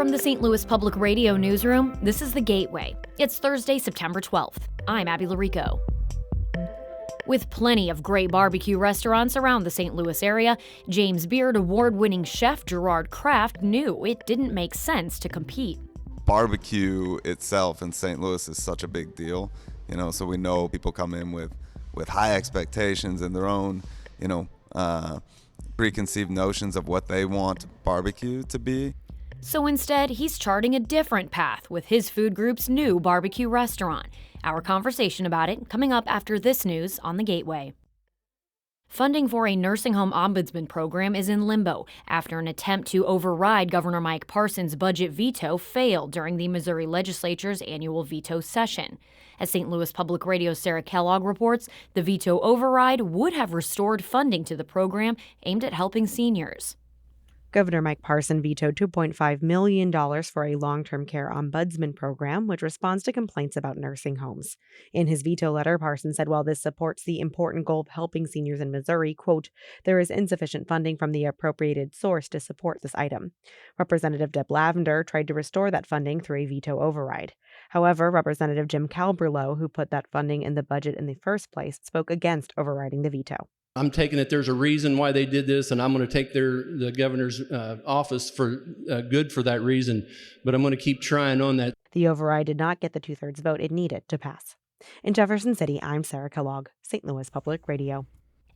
From the St. Louis Public Radio newsroom, this is The Gateway. It's Thursday, September 12th. I'm Abby Larico. With plenty of great barbecue restaurants around the St. Louis area, James Beard award-winning chef Gerard Craft knew it didn't make sense to compete. Barbecue itself in St. Louis is such a big deal, so we know people come in with high expectations and their own, preconceived notions of what they want barbecue to be. So instead, he's charting a different path with his food group's new barbecue restaurant. Our conversation about it coming up after this news on The Gateway. Funding for a nursing home ombudsman program is in limbo after an attempt to override Governor Mike Parson's budget veto failed during the Missouri legislature's annual veto session. As St. Louis Public Radio's Sarah Kellogg reports, the veto override would have restored funding to the program aimed at helping seniors. Governor Mike Parson vetoed $2.5 million for a long-term care ombudsman program, which responds to complaints about nursing homes. In his veto letter, Parson said while this supports the important goal of helping seniors in Missouri, quote, there is insufficient funding from the appropriated source to support this item. Representative Deb Lavender tried to restore that funding through a veto override. However, Representative Jim Calberlow, who put that funding in the budget in the first place, spoke against overriding the veto. I'm taking it there's a reason why they did this, and I'm going to take the governor's office for good for that reason, but I'm going to keep trying on that. The override did not get the two-thirds vote it needed to pass. In Jefferson City, I'm Sarah Kellogg, St. Louis Public Radio.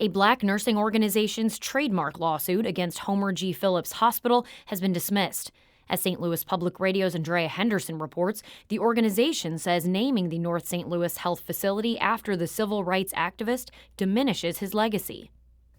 A black nursing organization's trademark lawsuit against Homer G. Phillips Hospital has been dismissed. As St. Louis Public Radio's Andrea Henderson reports, the organization says naming the North St. Louis Health Facility after the civil rights activist diminishes his legacy.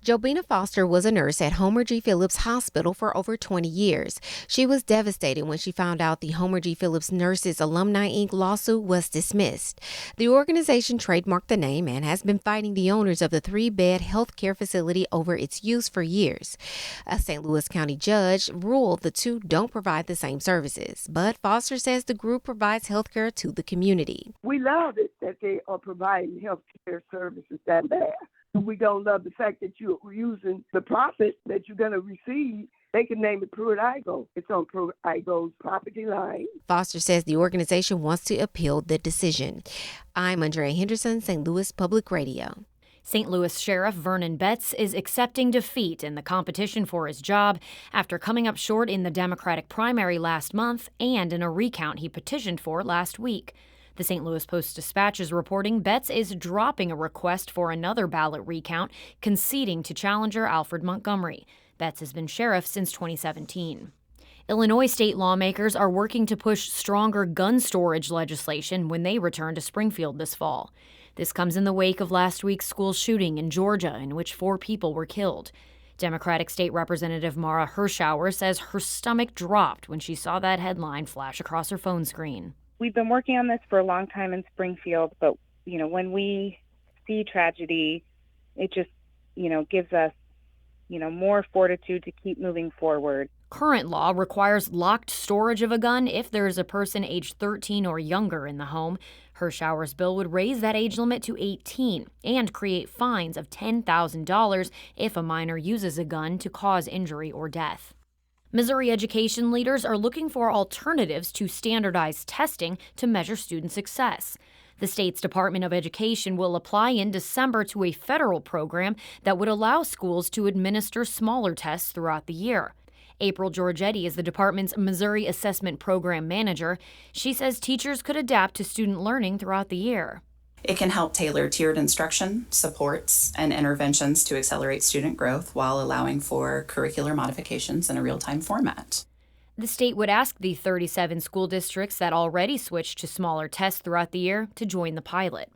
Jobina Foster was a nurse at Homer G. Phillips Hospital for over 20 years. She was devastated when she found out the Homer G. Phillips Nurses Alumni Inc. lawsuit was dismissed. The organization trademarked the name and has been fighting the owners of the 3-bed healthcare facility over its use for years. A St. Louis County judge ruled the two don't provide the same services, but Foster says the group provides healthcare to the community. We love it that they are providing healthcare services down there. We don't love the fact that you're using the profit that you're going to receive. They can name it Pruitt Igoe. It's on Pruitt Igoe's property line. Foster says the organization wants to appeal the decision. I'm Andrea Henderson, St. Louis Public Radio. St. Louis Sheriff Vernon Betts is accepting defeat in the competition for his job after coming up short in the Democratic primary last month and in a recount he petitioned for last week. The St. Louis Post-Dispatch is reporting Betts is dropping a request for another ballot recount, conceding to challenger Alfred Montgomery. Betts has been sheriff since 2017. Illinois state lawmakers are working to push stronger gun storage legislation when they return to Springfield this fall. This comes in the wake of last week's school shooting in Georgia, in which 4 people were killed. Democratic State Representative Mara Hirschauer says her stomach dropped when she saw that headline flash across her phone screen. We've been working on this for a long time in Springfield, but, when we see tragedy, it just, gives us, more fortitude to keep moving forward. Current law requires locked storage of a gun if there is a person aged 13 or younger in the home. Hirschauer's bill would raise that age limit to 18 and create fines of $10,000 if a minor uses a gun to cause injury or death. Missouri education leaders are looking for alternatives to standardized testing to measure student success. The state's Department of Education will apply in December to a federal program that would allow schools to administer smaller tests throughout the year. April Giorgetti is the department's Missouri Assessment Program Manager. She says teachers could adapt to student learning throughout the year. It can help tailor tiered instruction, supports, and interventions to accelerate student growth while allowing for curricular modifications in a real-time format. The state would ask the 37 school districts that already switched to smaller tests throughout the year to join the pilot.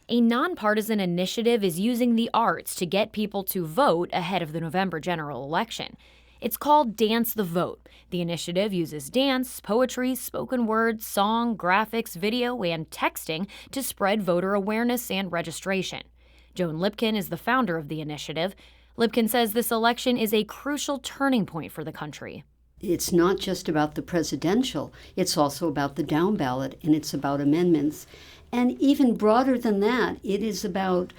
A nonpartisan initiative is using the arts to get people to vote ahead of the November general election. It's called Dance the Vote. The initiative uses dance, poetry, spoken word, song, graphics, video, and texting to spread voter awareness and registration. Joan Lipkin is the founder of the initiative. Lipkin says this election is a crucial turning point for the country. It's not just about the presidential, it's also about the down ballot, and it's about amendments. And even broader than that, it is about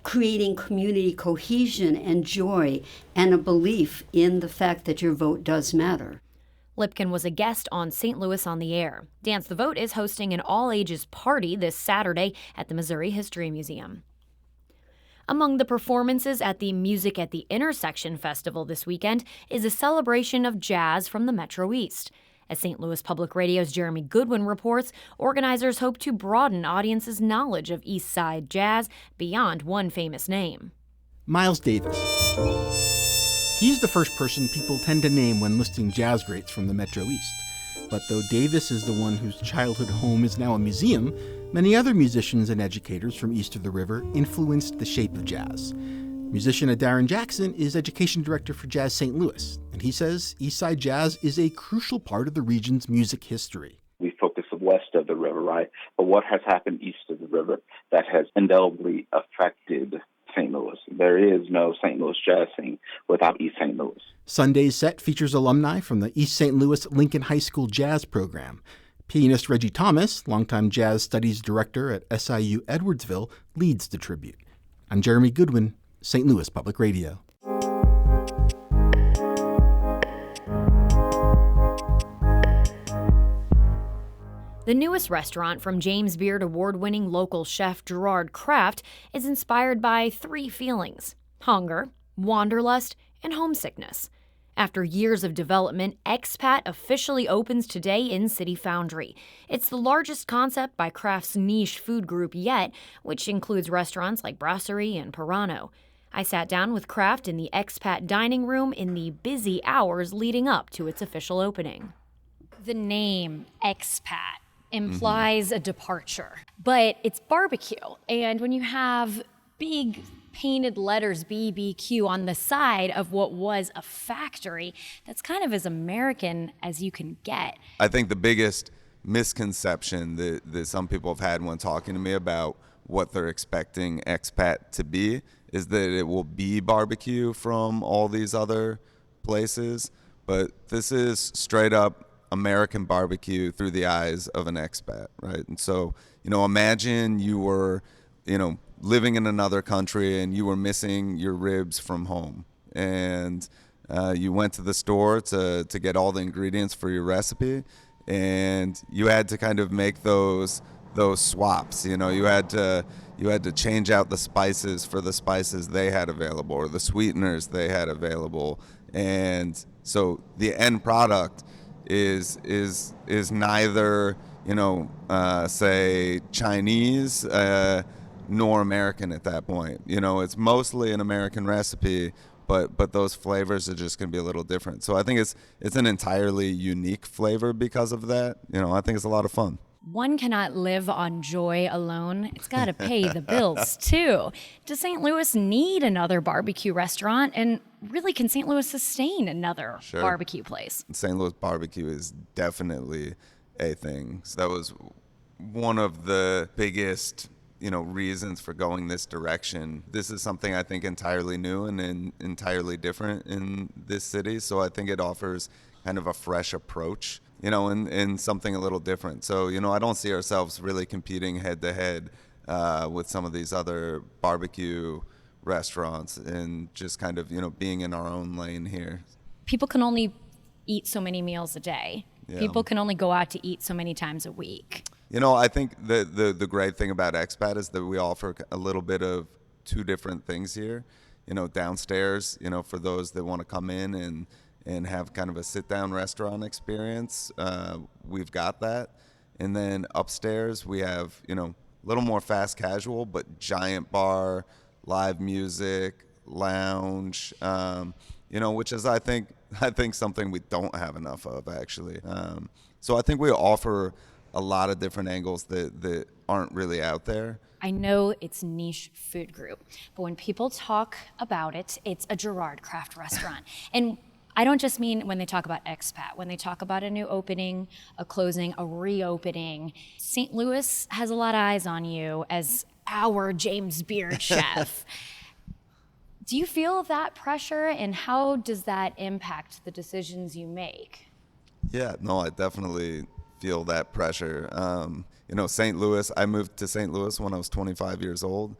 creating community cohesion and joy and a belief in the fact that your vote does matter. Lipkin was a guest on St. Louis on the Air. Dance the Vote is hosting an all-ages party this Saturday at the Missouri History Museum. Among the performances at the Music at the Intersection Festival this weekend is a celebration of jazz from the Metro East. As St. Louis Public Radio's Jeremy Goodwin reports, organizers hope to broaden audiences' knowledge of East Side jazz beyond one famous name. Miles Davis. He's the first person people tend to name when listing jazz greats from the Metro East. But though Davis is the one whose childhood home is now a museum, many other musicians and educators from east of the river influenced the shape of jazz. Musician Darren Jackson is education director for Jazz St. Louis, and he says Eastside Jazz is a crucial part of the region's music history. We focus west of the river, right? But what has happened east of the river that has indelibly affected St. Louis? There is no St. Louis jazz scene without East St. Louis. Sunday's set features alumni from the East St. Louis Lincoln High School Jazz Program. Pianist Reggie Thomas, longtime jazz studies director at SIU Edwardsville, leads the tribute. I'm Jeremy Goodwin, St. Louis Public Radio. The newest restaurant from James Beard award-winning local chef Gerard Craft is inspired by three feelings: hunger, wanderlust, and homesickness. After years of development, Expat officially opens today in City Foundry. It's the largest concept by Craft's niche food group yet, which includes restaurants like Brasserie and Pirano. I sat down with Craft in the Expat dining room in the busy hours leading up to its official opening. The name Expat implies a departure, but it's barbecue. And when you have big painted letters BBQ on the side of what was a factory, that's kind of as American as you can get. I think the biggest misconception that some people have had when talking to me about what they're expecting Expat to be is that it will be barbecue from all these other places, but this is straight up American barbecue through the eyes of an expat, right? And so, imagine you were, living in another country and you were missing your ribs from home, and you went to the store to get all the ingredients for your recipe, and you had to kind of make those swaps. You had to change out the spices for the spices they had available or the sweeteners they had available, and so the end product is neither say Chinese nor American at that point. It's mostly an American recipe, but those flavors are just going to be a little different. So I think it's an entirely unique flavor because of that. I think it's a lot of fun. One cannot live on joy alone. It's got to pay the bills, too. Does St. Louis need another barbecue restaurant? And really, can St. Louis sustain another barbecue place? St. Louis barbecue is definitely a thing. So that was one of the biggest, reasons for going this direction. This is something I think entirely new and entirely different in this city. So I think it offers kind of a fresh approach, and something a little different. So, I don't see ourselves really competing head to head with some of these other barbecue restaurants and just kind of, being in our own lane here. People can only eat so many meals a day. Yeah. People can only go out to eat so many times a week. I think the great thing about Expat is that we offer a little bit of two different things here. Downstairs, for those that want to come in and have kind of a sit-down restaurant experience, we've got that. And then upstairs, we have, a little more fast casual, but giant bar, live music, lounge, which is, I think something we don't have enough of, actually. So I think we offer a lot of different angles that aren't really out there. I know it's niche food group, but when people talk about it, it's a Gerard Craft restaurant. And I don't just mean when they talk about Expat, when they talk about a new opening, a closing, a reopening. St. Louis has a lot of eyes on you as our James Beard chef. Do you feel that pressure, and how does that impact the decisions you make? Yeah, no, I definitely feel that pressure. St. Louis, I moved to St. Louis when I was 25 years old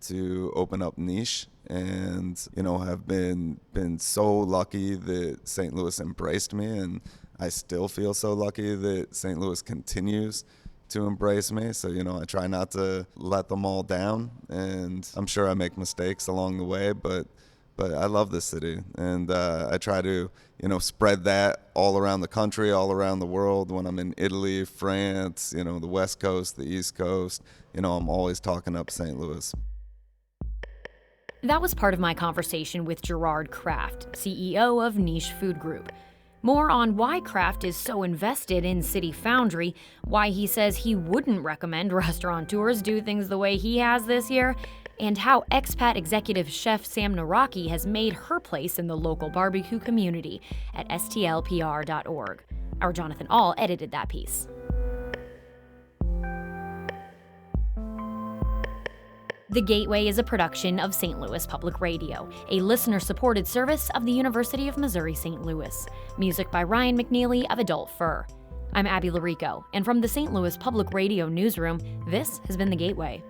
to open up Niche, and have been so lucky that St. Louis embraced me, and I still feel so lucky that St. Louis continues to embrace me. So I try not to let them all down, and I'm sure I make mistakes along the way, but I love this city, and I try to spread that all around the country, all around the world. When I'm in Italy, France, the West Coast, the East Coast, I'm always talking up St. Louis. That was part of my conversation with Gerard Craft, CEO of Niche Food Group. More on why Craft is so invested in City Foundry, why he says he wouldn't recommend restaurateurs do things the way he has this year, and how expat executive chef Sam Naraki has made her place in the local barbecue community at stlpr.org. Our Jonathan Ahl edited that piece. The Gateway is a production of St. Louis Public Radio, a listener-supported service of the University of Missouri-St. Louis. Music by Ryan McNeely of Adult Fur. I'm Abby Larico, and from the St. Louis Public Radio newsroom, this has been The Gateway.